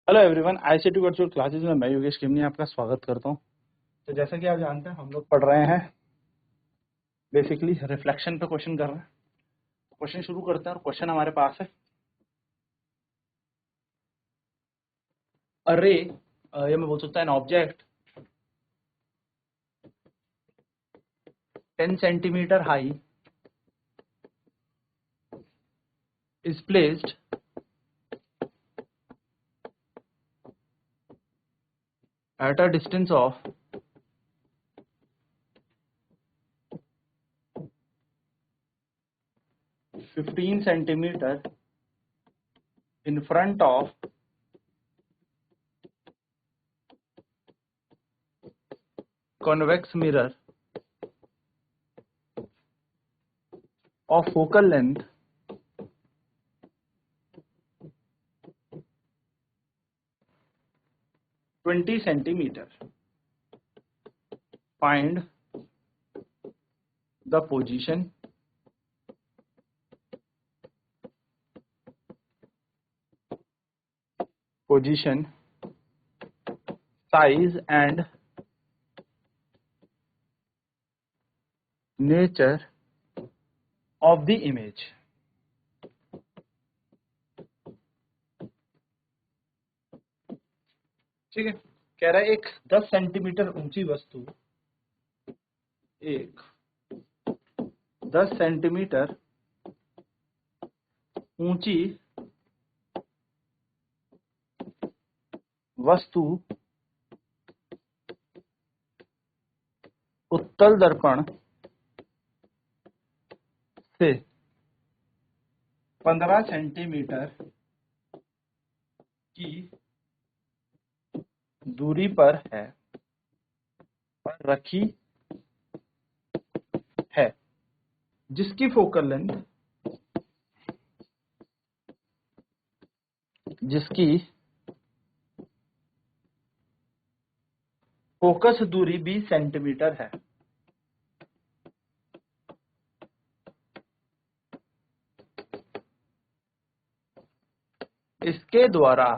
Hello everyone, ICT virtual classes में मैं योगेश किमनी आपका स्वागत करता हूं। तो जैसा कि आप जानते हैं हम लोग पढ़ रहे हैं बेसिकली रिफ्लेक्शन पे क्वेश्चन कर रहे हैं। क्वेश्चन शुरू करते हैं और क्वेश्चन हमारे पास है अरे ये मैं बोल सकता है an object 10 centimetre high is placed at a distance of 15 centimeter in front of convex mirror of focal length 20 centimeter. Find the position, size and nature of the image. ठीक है, कह रहा है एक 10 सेंटीमीटर ऊंची वस्तु, एक 10 सेंटीमीटर ऊंची वस्तु उत्तल दर्पण से 15 सेंटीमीटर की दूरी पर है और रखी है, जिसकी फोकल फोकस दूरी 20 सेंटीमीटर है। इसके द्वारा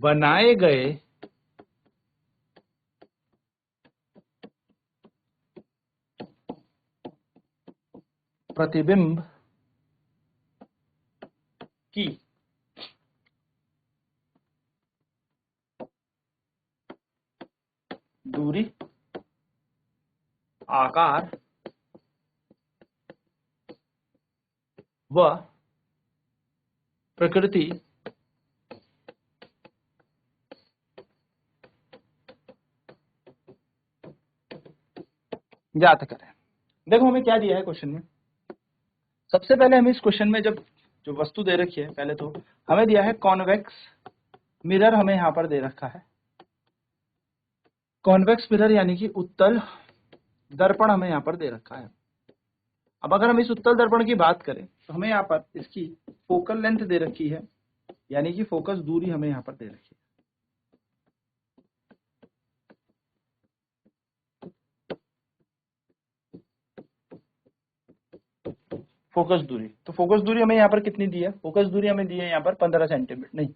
बनाए गए प्रतिबिंब की दूरी, आकार व प्रकृति ज्ञात करें। देखो हमें क्या दिया है क्वेश्चन में। सबसे पहले हमें इस क्वेश्चन में जब जो वस्तु दे रखी है, पहले तो हमें दिया है कॉन्वेक्स मिरर, हमें यहां पर दे रखा है कॉन्वेक्स मिरर यानी कि उत्तल दर्पण हमें यहां पर दे रखा है। अब अगर हम इस उत्तल दर्पण की बात करें तो हमें यहाँ पर इसकी फोकल लेंथ दे रखी है, यानी कि फोकस दूरी हमें यहाँ पर दे रखी है। फोकस दूरी, तो फोकस दूरी हमें यहाँ पर कितनी दी है? फोकस दूरी हमें दी है यहाँ पर 15 सेंटीमीटर, नहीं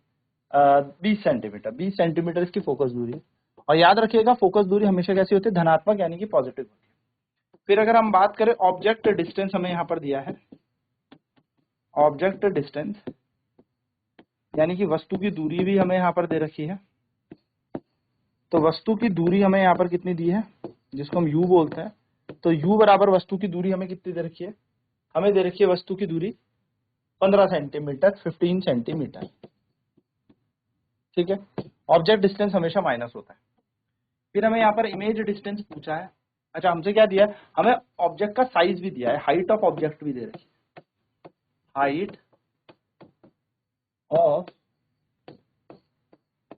20 सेंटीमीटर। 20 सेंटीमीटर इसकी फोकस दूरी है। और याद रखिएगा फोकस दूरी हमेशा कैसी होती है? धनात्मक यानी कि पॉजिटिव होती है। फिर अगर हम बात करें ऑब्जेक्ट डिस्टेंस, हमें यहाँ पर दिया है ऑब्जेक्ट डिस्टेंस यानी कि वस्तु की दूरी भी हमें यहाँ पर दे रखी है। तो वस्तु की दूरी हमें यहाँ पर कितनी दी है, जिसको हम u बोलते हैं। तो u बराबर वस्तु की दूरी हमें कितनी दे रखी है? हमें दे रखी है वस्तु की दूरी 15 सेंटीमीटर, 15 सेंटीमीटर। ठीक है, ऑब्जेक्ट डिस्टेंस हमेशा माइनस होता है। फिर हमें यहाँ पर इमेज डिस्टेंस पूछा है। अच्छा, हमसे क्या दिया है? हमें ऑब्जेक्ट का साइज भी दिया है, हाइट ऑफ ऑब्जेक्ट भी दे रखी है, हाइट ऑफ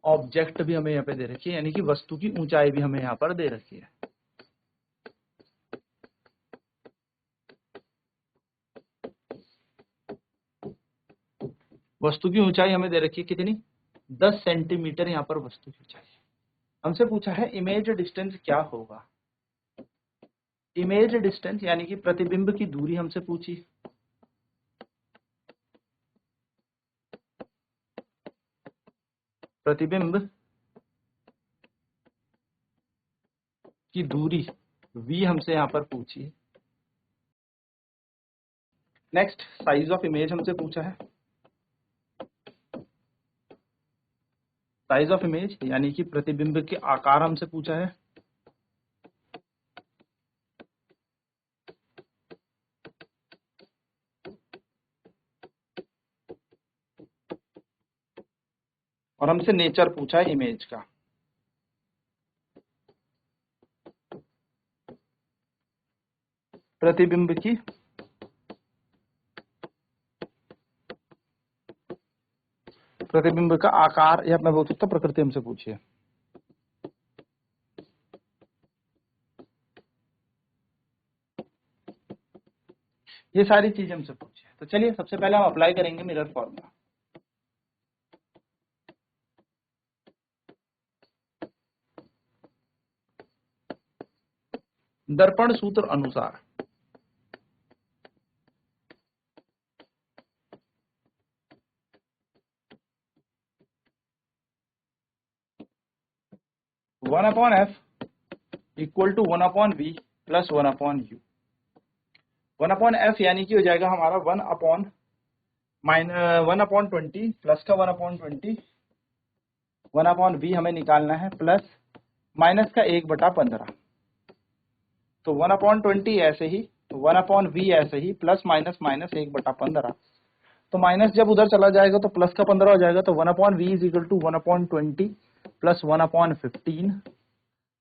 ऑब्जेक्ट भी हमें यहाँ पे दे रखी है, यानी कि वस्तु की ऊंचाई भी हमें यहाँ पर दे रखी है। वस्तु की ऊंचाई हमें दे रखी है कितनी? 10 सेंटीमीटर यहाँ पर वस्तु की ऊंचाई। हमसे पूछा है इमेज डिस्टेंस क्या होगा। इमेज डिस्टेंस यानी कि प्रतिबिंब की दूरी हमसे पूछी। प्रतिबिंब की दूरी v हमसे यहाँ पर पूछी है। नेक्स्ट साइज ऑफ इमेज हमसे पूछा है। साइज ऑफ इमेज यानी कि प्रतिबिंब के आकार हमसे पूछा है। और हमसे नेचर पूछा है इमेज का। प्रतिबिंब की प्रतिबिंब का आकार या मैं बोल सकता हूं प्रकृति हमसे पूछी है। ये सारी चीजें हमसे पूछी है। तो चलिए सबसे पहले हम अप्लाई करेंगे मिरर फॉर्मूला। दर्पण सूत्र अनुसार one upon f equal to one upon v plus one upon u. One upon f यानी कि हो जाएगा हमारा वन अपॉन 20 प्लस का 1/20, 1/v हमें निकालना है प्लस माइनस का 1/15। तो 1/20 ऐसे ही, 1/v ऐसे ही, प्लस माइनस माइनस 1/15। तो माइनस जब उधर चला जाएगा तो प्लस का 15 हो जाएगा। तो 1/v is equal to 1/20 plus 1/15।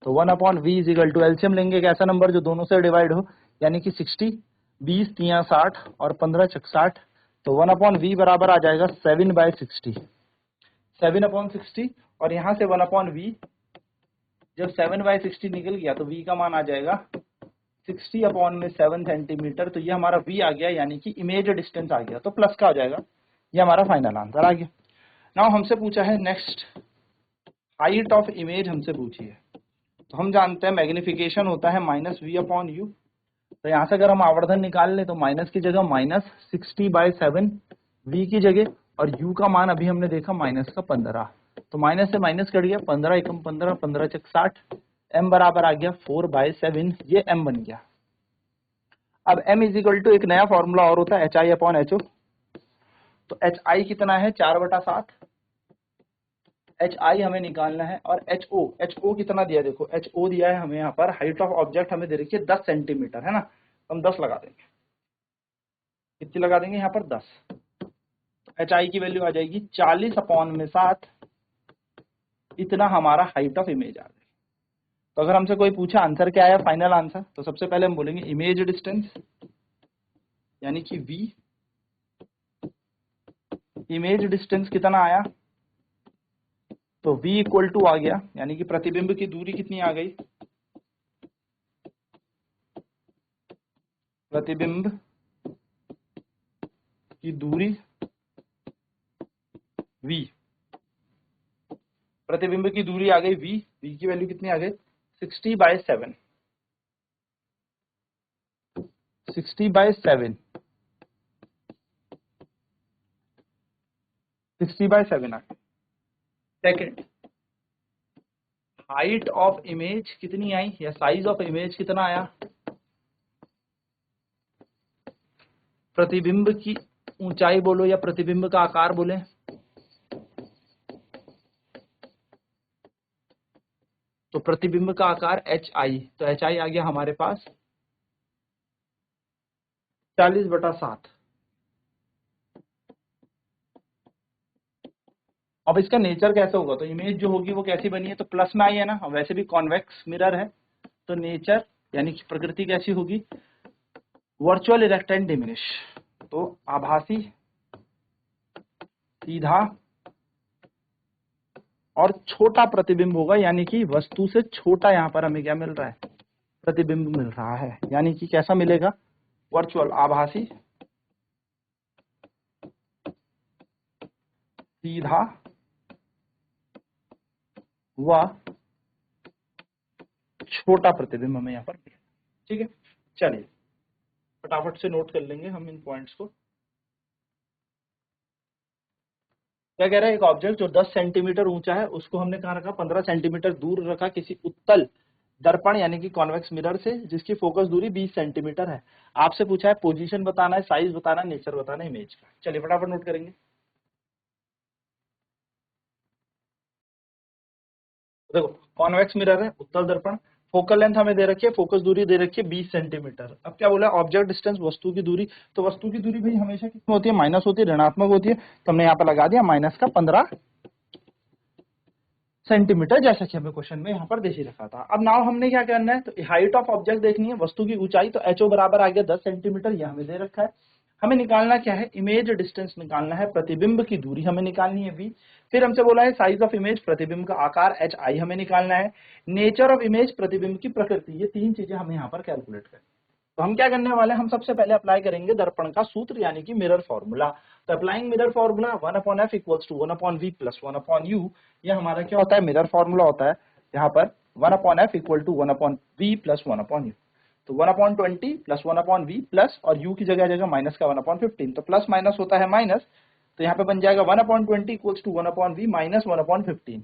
तो 1/v is equal to LCM लेंगे एक ऐसा नंबर जो दोनों से डिवाइड हो, यानी कि 60, 20 3 60 और 15 6 60। तो 1/v बराबर आ जाएगा 7/60, 7/60। और यहाँ से 1/v जब 7/60 निकल गया तो v का मान आ जाएगा 60/7 सेंटीमीटर। तो ये हमारा v आ गया, यानी कि इमेज डिस्टेंस आ गया। तो प्लस का हो जाएगा, ये हमारा फाइनल आंसर आ गया। नाउ हमसे पूछा है नेक्स्ट हाइट ऑफ इमेज हमसे पूछी है। तो हम जानते हैं मैग्निफिकेशन होता है -v/u। तो यहाँ से अगर हम आवर्धन निकाल लें तो माइनस की जगह -60/7 v की जगह, और u का मान अभी हमने देखा -15। तो माइनस से माइनस कट गया, 15 एकम 15, 15 चक 60, m बराबर आ गया 4/7। ये m बन गया। अब m इज इक्वल टू एक नया फॉर्मूला और होता है HI/HO। तो HI कितना है 4/7, HI हमें निकालना है। और HO कितना दिया, देखो HO दिया है हमें यहाँ पर, हाइट ऑफ ऑब्जेक्ट हमें दे रखी है 10 सेंटीमीटर, है ना। तो हम 10 लगा देंगे। कितनी लगा देंगे यहाँ पर 10। HI की वैल्यू आ जाएगी 40/7। इतना हमारा हाइट ऑफ इमेज आ गई। तो अगर हमसे कोई पूछा आंसर क्या आया, फाइनल आंसर, तो सबसे पहले हम बोलेंगे इमेज डिस्टेंस यानी कि v। इमेज डिस्टेंस कितना आया, तो v इक्वल टू आ गया, यानी कि प्रतिबिंब की दूरी कितनी आ गई, प्रतिबिंब की दूरी v, प्रतिबिंब की दूरी आ गई v की वैल्यू कितनी आ गई 60/7, 60/7, 60/7 आ गई। सेकेंड हाइट ऑफ इमेज कितनी आई, या साइज ऑफ इमेज कितना आया, प्रतिबिंब की ऊंचाई बोलो या प्रतिबिंब का आकार बोले, तो प्रतिबिंब का आकार HI। तो HI आ गया हमारे पास 40/7। अब इसका नेचर कैसे होगा, तो इमेज जो होगी वो कैसी बनी है, तो प्लस में आई है ना, वैसे भी कॉन्वेक्स मिरर है। तो नेचर यानी कि प्रकृति कैसी होगी, वर्चुअल इरेक्ट एंड डिमिनिश। तो आभासी, सीधा और छोटा प्रतिबिंब होगा, यानी कि वस्तु से छोटा यहाँ पर हमें क्या मिल रहा है, प्रतिबिंब मिल रहा है। यानी कि कैसा मिलेगा, वर्चुअल, आभासी, सीधा व छोटा प्रतिबिंब हमें यहाँ पर मिलेगा। ठीक है, चलिए फटाफट से नोट कर लेंगे हम इन पॉइंट्स को। क्या कह रहा है, एक ऑब्जेक्ट जो 10 सेंटीमीटर ऊंचा है उसको हमने कहाँ रखा, 15 सेंटीमीटर दूर रखा किसी उत्तल दर्पण यानी कि कॉन्वेक्स मिरर से, जिसकी फोकस दूरी 20 सेंटीमीटर है। आपसे पूछा है पोजीशन बताना है, साइज बताना है, नेचर बताना है इमेज का। चलिए फटाफट नोट करेंगे। देखो कॉन्वेक्स मिरर है, उत्तल दर्पण, फोकल लेंथ हमें दे रखी है, फोकस दूरी दे रखी है 20 सेंटीमीटर। अब क्या बोला, ऑब्जेक्ट डिस्टेंस, वस्तु की दूरी। तो वस्तु की दूरी भाई हमेशा कितनी होती है, माइनस होती है, ऋणात्मक होती है। तो हमने यहाँ पर लगा दिया माइनस का 15 सेंटीमीटर, जैसा कि हमें क्वेश्चन में यहाँ पर दे ही रखा था। अब नाउ हमने क्या करना है, तो हाइट ऑफ ऑब्जेक्ट देखनी है, वस्तु की ऊंचाई। तो एचओ बराबर आ गया 10 सेंटीमीटर, ये हमें दे रखा है। हमें निकालना क्या है, इमेज डिस्टेंस निकालना है, प्रतिबिंब की दूरी हमें निकालनी है v। फिर हमसे बोला है साइज ऑफ इमेज, प्रतिबिंब का आकार एच आई हमें निकालना है, नेचर ऑफ इमेज, प्रतिबिंब की प्रकृति। ये तीन चीजें हमें यहाँ पर कैलकुलेट करनी। तो हम क्या करने वाले हैं, हम सबसे पहले अप्लाई करेंगे दर्पण का सूत्र यानी कि मिरर फॉर्मूला। तो applying mirror formula 1/f equals to 1/v plus 1/u। ये हमारा क्या होता है, मिरर फॉर्मूला होता है। यहाँ पर 1/f equal to 1/v plus 1/u। तो 1/20 प्लस 1/v प्लस, और u की जगह आ जाएगा माइनस का 1/15। तो प्लस माइनस होता है माइनस, तो यहाँ पे बन जाएगा 1/20 equals to 1/v minus 1/15।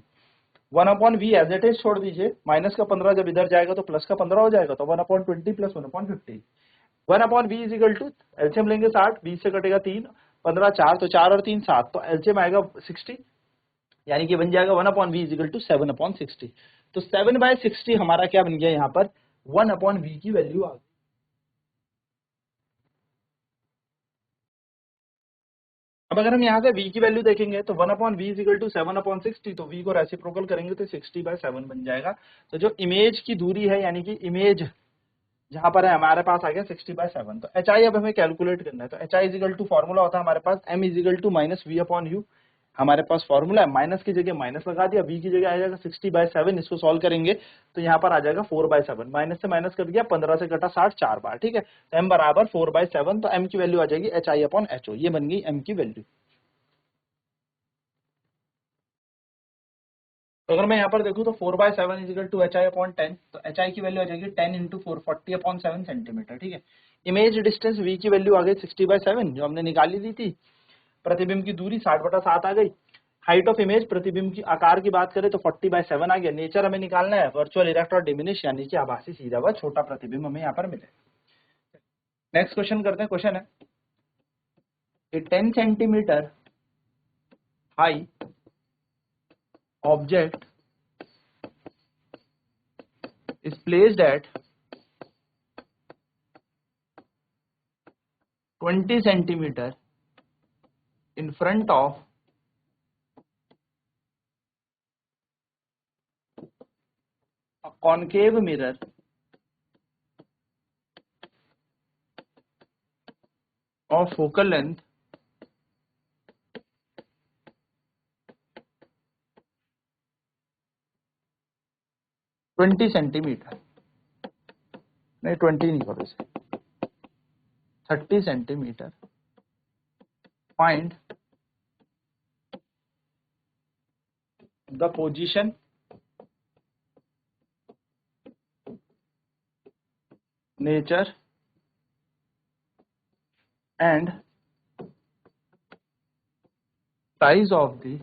1/v as it is छोड़ दीजिए, माइनस का 15 जब इधर जाएगा तो प्लस का 15 हो जाएगा। तो 1/20 plus 1/15, 1/v is equal to, LCM लेंगे 60, 20 से कटेगा 3, 15 4, तो 4 और 3 7, तो एलसीएम आएगा 60, यानी कि बन जाएगा 1/v इज इक्वल टू 7/60। तो 7/60 हमारा क्या बन गया, यहाँ पर 1/v की वैल्यू आ गई। अब अगर हम यहाँ से v की वैल्यू देखेंगे तो 1/v इज इक्वल टू 7/60, तो v को रेसिप्रोकल करेंगे तो 60/7 बन जाएगा। तो जो इमेज की दूरी है यानी कि इमेज जहां पर है हमारे पास आ गया 60/7। तो एच आई अब हमें कैलकुलेट करना है। तो H I is equal to formula होता है हमारे पास M is equal to minus V upon U. हमारे पास फॉर्मूला है, माइनस की जगह माइनस लगा दिया, वी की जगह आ जाएगा 60/7। इसको सॉल्व करेंगे तो यहाँ पर आ जाएगा 4/7, माइनस से माइनस कर दिया, 15 से कटा 60 4 बार, ठीक है। तो एम बराबर 4/7, तो एम की वैल्यू आ जाएगी h i upon h o. ये बन गई एम की वैल्यू। तो अगर मैं यहाँ पर देखूँ तो 4/7 equal to h i upon 10, तो एच आई की वैल्यू आ जाएगी 10 इंटू 4, 40/7 सेंटीमीटर, ठीक है। इमेज डिस्टेंस v की वैल्यू आ गई 60/7 जो हमने निकाली दी थी। प्रतिबिंब की दूरी 60/7 आ गई। हाइट ऑफ इमेज, प्रतिबिंब की आकार की बात करें तो 40/7 आ गया। नेचर हमें निकालना है, वर्चुअल इरेक्ट और डिमिनिश यानी कि आभासी सीधा व छोटा प्रतिबिंब हमें यहाँ पर मिले। नेक्स्ट क्वेश्चन करते हैं। क्वेश्चन है ए 10 centimetre high object is placed at 20 centimeter in front of a concave mirror of focal length 20 centimetre, नहीं 20 नहीं करो इसे, 30 centimetre. Find the position nature and size of the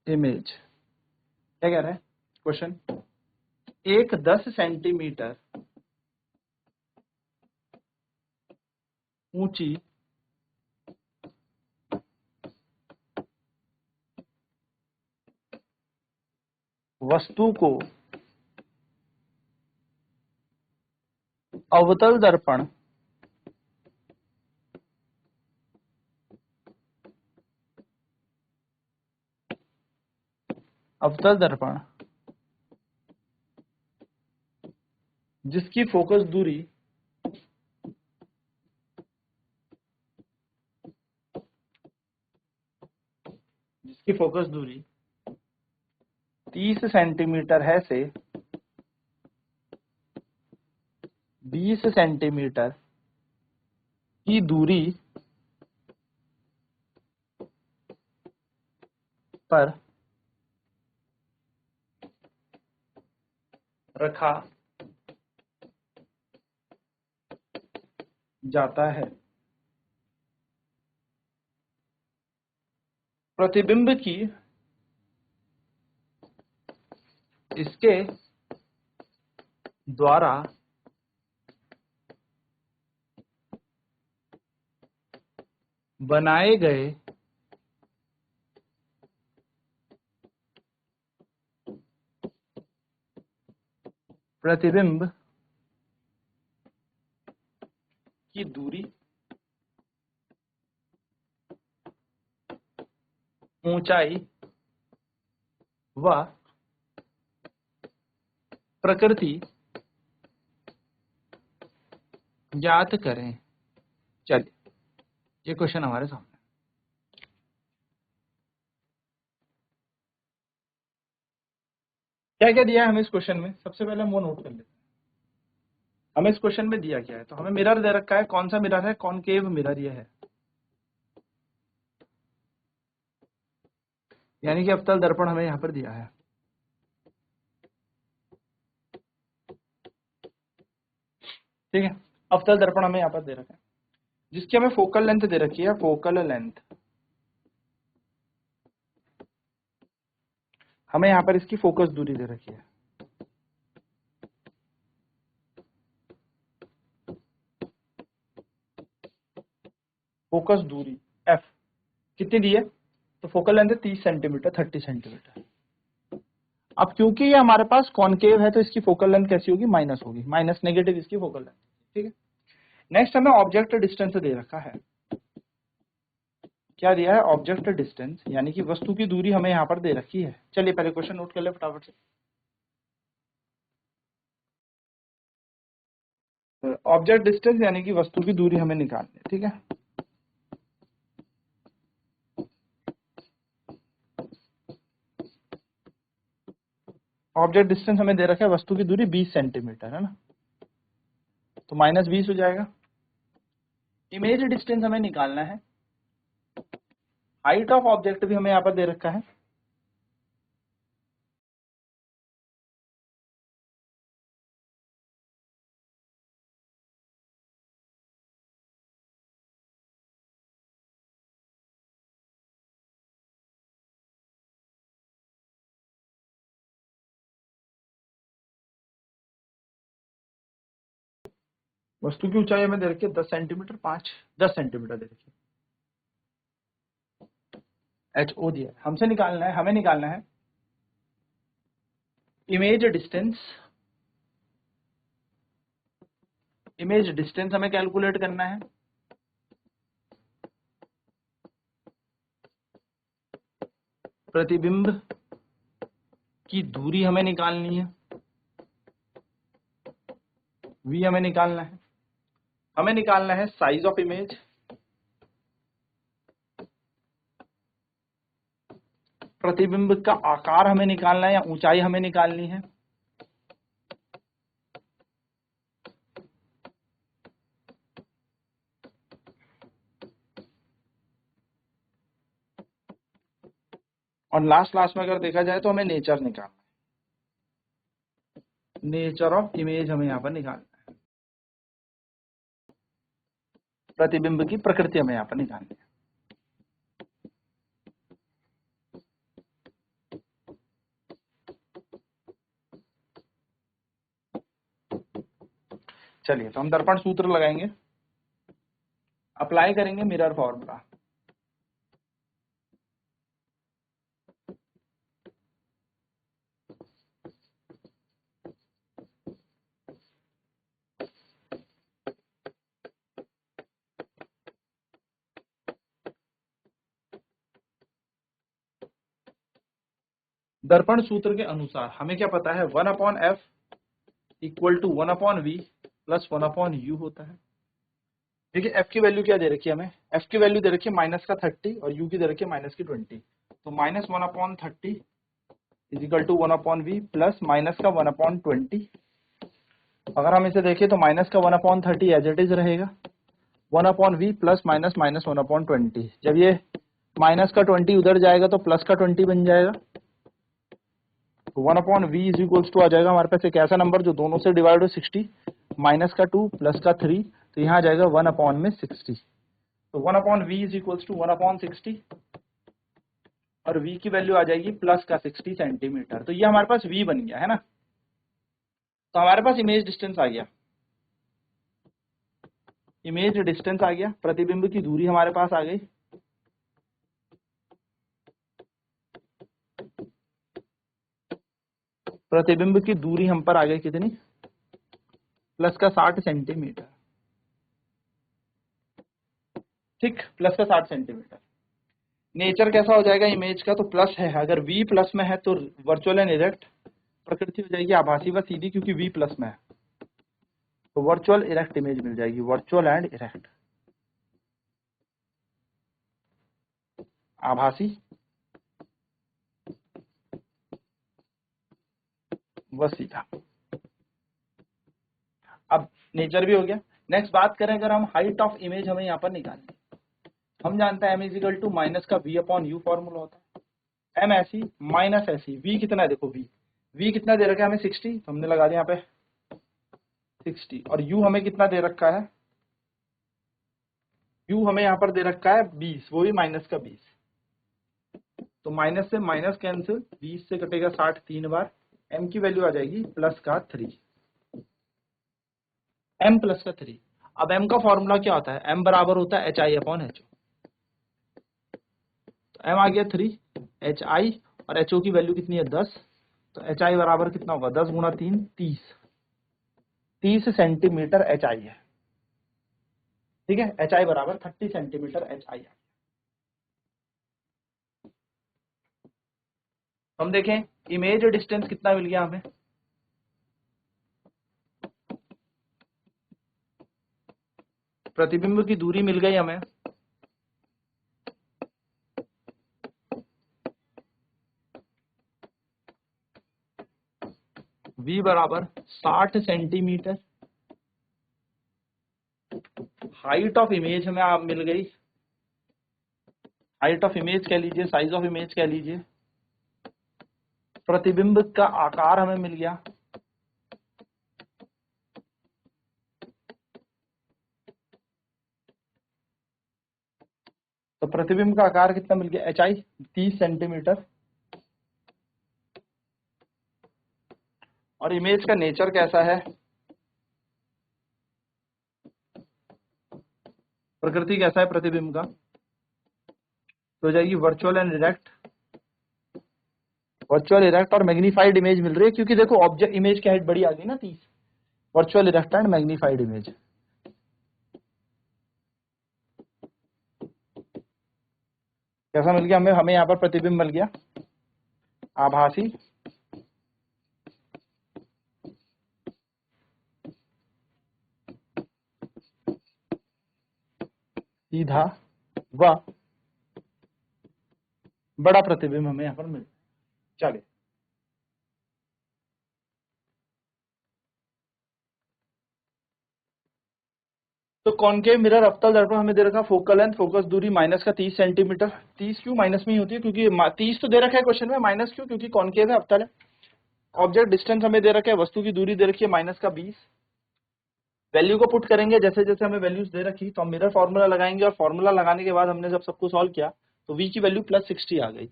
image. क्या कह रहा है क्वेश्चन, एक 10 सेंटीमीटर ऊंची वस्तु को अवतल दर्पण अवतल दर्पण जिसकी फोकस दूरी जिसकी फोकस दूरी 30 सेंटीमीटर है से 20 सेंटीमीटर की दूरी पर रखा जाता है। प्रतिबिंब की इसके द्वारा बनाए गए प्रतिबिंब की दूरी ऊंचाई व प्रकृति ज्ञात करें। चलिए, ये क्वेश्चन हमारे सामने क्या क्या दिया है हमें इस क्वेश्चन में। सबसे पहले हम वो नोट कर लेते हैं, हमें इस क्वेश्चन में दिया क्या है। तो हमें मिरर दे रखा है, कौन सा मिरर है, कॉनकेव मिरर ये है, यानी कि अवतल दर्पण हमें यहां पर दिया है। ठीक है, अवतल दर्पण हमें यहां पर दे रखा है, जिसकी हमें फोकल लेंथ दे रखी है, फोकल लेंथ। हमें यहां पर इसकी फोकस दूरी दे रखी है। फोकस दूरी एफ कितनी दी है, तो फोकल लेंथ है 30 सेंटीमीटर, 30 सेंटीमीटर। अब क्योंकि ये हमारे पास कॉनकेव है तो इसकी फोकल लेंथ कैसी होगी, माइनस होगी, माइनस नेगेटिव इसकी फोकल लेंथ। ठीक है, नेक्स्ट हमें ऑब्जेक्ट डिस्टेंस दे रखा है। क्या दिया है, ऑब्जेक्ट डिस्टेंस, यानी कि वस्तु की दूरी हमें यहां पर दे रखी है। चलिए पहले क्वेश्चन नोट कर ले फटाफट से। ऑब्जेक्ट डिस्टेंस यानी कि वस्तु की दूरी हमें निकालनी है। ठीक है, ऑब्जेक्ट डिस्टेंस हमें दे रखा है, वस्तु की दूरी 20 सेंटीमीटर है ना, तो माइनस 20 हो जाएगा। इमेज डिस्टेंस हमें निकालना है, हाइट ऑफ ऑब्जेक्ट भी हमें यहाँ पर दे रखा है। वस्तु की ऊंचाई हमें दे रखी है 10 सेंटीमीटर, 10 सेंटीमीटर दे रखी है, एच ओ दिया है। हमसे निकालना है, हमें निकालना है इमेज डिस्टेंस। इमेज डिस्टेंस हमें कैलकुलेट करना है, प्रतिबिंब की दूरी हमें निकालनी है, v हमें निकालना है, हमें निकालना है साइज ऑफ इमेज, प्रतिबिंब का आकार हमें निकालना है या ऊंचाई हमें निकालनी है, और लास्ट में अगर देखा जाए तो हमें नेचर निकालना है, नेचर ऑफ इमेज हमें यहाँ पर निकालना है, प्रतिबिंब की प्रकृति हमें यहाँ पर निकालनी है। चलिए, तो हम दर्पण सूत्र लगाएंगे, अप्लाई करेंगे मिरर फॉर्मूला। दर्पण सूत्र के अनुसार हमें क्या पता है, 1/f equal to 1/v plus 1/u होता है। देखिए f की वैल्यू क्या दे रखी है हमें, f की वैल्यू दे रखी है -30 और u की दे रखी है -20, तो -1/30 is equal to 1/v plus -1/20। अगर हम इसे देखें तो -1/30 एज इट इज रहेगा, 1/v प्लस -1/20। जब ये -20 उधर जाएगा तो +20 बन जाएगा, तो 1/v इज इक्वल्स टू आ जाएगा हमारे पास एक ऐसा नंबर जो दोनों से डिवाइड हो 60, -2 +3, तो यहाँ आ जाएगा 1/60। तो 1/v इज इक्वल्स टू 1/60 और v की वैल्यू आ जाएगी प्लस का 60 सेंटीमीटर। तो ये हमारे पास v बन गया है ना। तो हमारे पास इमेज डिस्टेंस आ गया, इमेज डिस्टेंस आ गया, प्रतिबिंब की दूरी हमारे पास आ गई। प्रतिबिंब की दूरी हम पर आ गई कितनी, प्लस का 60 सेंटीमीटर। ठीक, प्लस का 60 सेंटीमीटर। नेचर कैसा हो जाएगा इमेज का, तो प्लस है, अगर v प्लस में है तो वर्चुअल एंड इरेक्ट प्रकृति हो जाएगी आभासी व सीधी, क्योंकि v प्लस में है तो वर्चुअल इरेक्ट इमेज मिल जाएगी, वर्चुअल एंड इरेक्ट, आभासी व सीधा। अब नेचर भी हो गया। नेक्स्ट बात करें अगर हम हाइट ऑफ इमेज हमें यहाँ पर निकालनी, हम जानते हैं m इजिकल टू माइनस का v अपॉन u फॉर्मूला होता है, m ऐसी माइनस ऐसी, v कितना है देखो, v कितना दे रखा है हमें 60, तो हमने लगा दिया यहाँ पे 60, और u हमें कितना दे रखा है, u हमें यहाँ पर दे रखा है 20, वो भी माइनस का 20, तो माइनस से माइनस कैंसिल, 20 से कटेगा 60 3 बार, m की वैल्यू आ जाएगी प्लस का 3, m प्लस का 3। अब m का फॉर्मूला क्या होता है, m बराबर होता है hi अपॉन ho, तो m आ गया 3 hi, और ho की वैल्यू कितनी है 10, तो hi बराबर कितना होगा 10 गुणा 3 30 सेंटीमीटर hi है। ठीक है, hi बराबर 30 सेंटीमीटर hi है। हम देखें इमेज डिस्टेंस कितना मिल गया हमें, प्रतिबिंब की दूरी मिल गई हमें, v बराबर 60 सेंटीमीटर, हाइट ऑफ इमेज हमें आप मिल गई, हाइट ऑफ इमेज कह लीजिए, साइज ऑफ इमेज कह लीजिए, प्रतिबिंब का आकार हमें मिल गया, तो प्रतिबिंब का आकार कितना मिल गया hi 30 सेंटीमीटर, और इमेज का नेचर कैसा है, प्रकृति कैसा है प्रतिबिंब का, तो हो जाएगी virtual and erect, virtual erect और मैग्नीफाइड इमेज मिल रही है, क्योंकि देखो ऑब्जेक्ट इमेज की हाइट बड़ी आ गई ना 30, virtual erect and magnified image. कैसा मिल गया हमें यहाँ पर प्रतिबिंब मिल गया आभासी सीधा व बड़ा प्रतिबिंब हमें यहाँ पर मिल। चलिए तो कॉनकेव मिरर अवतल दर्पण हमें दे रखा फोकल लेंथ फोकस दूरी माइनस का 30 सेंटीमीटर, 30 क्यों माइनस में ही होती है, क्योंकि 30 तो दे रखा है क्वेश्चन में, माइनस क्यों, क्योंकि कॉनकेव है अवतल है। ऑब्जेक्ट डिस्टेंस हमें दे रखा है, वस्तु की दूरी दे रखी है माइनस का 20, वैल्यू को पुट करेंगे जैसे जैसे हमें वैल्यूज दे रखी, तो हम मिरर फॉर्मूला लगाएंगे, और फॉर्मूला लगाने के बाद हमने जब सबको सॉल्व किया तो v की वैल्यू प्लस 60 आ गई,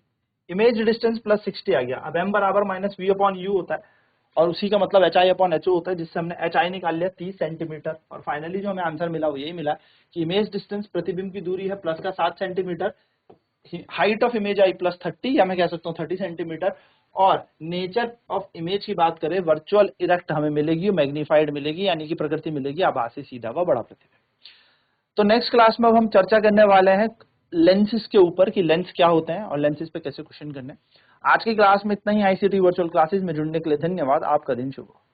इमेज डिस्टेंस प्लस 60 आ गया। अब m बराबर माइनस v अपॉन u होता है, और उसी का मतलब hi अपॉन ho होता है, जिससे हमने hi निकाल लिया 30 सेंटीमीटर, और फाइनली जो हमें आंसर मिला वो यही मिला कि इमेज डिस्टेंस प्रतिबिंब की दूरी है प्लस का 7 centimetre, height of image I plus 30 या मैं कह सकता हूँ 30 सेंटीमीटर, और नेचर ऑफ इमेज की बात करें वर्चुअल इरेक्ट हमें मिलेगी, मैग्नीफाइड मिलेगी, यानी कि प्रकृति मिलेगी आभासी सीधा व बड़ा प्रतिबिंब। तो नेक्स्ट क्लास में अब हम चर्चा करने वाले हैं लेंसेज के ऊपर कि लेंस क्या होते हैं और लेंसेज पे कैसे क्वेश्चन करने। आज की क्लास में इतना ही। आईसीटी वर्चुअल क्लासेज में जुड़ने के लिए धन्यवाद। आपका दिन शुभ हो।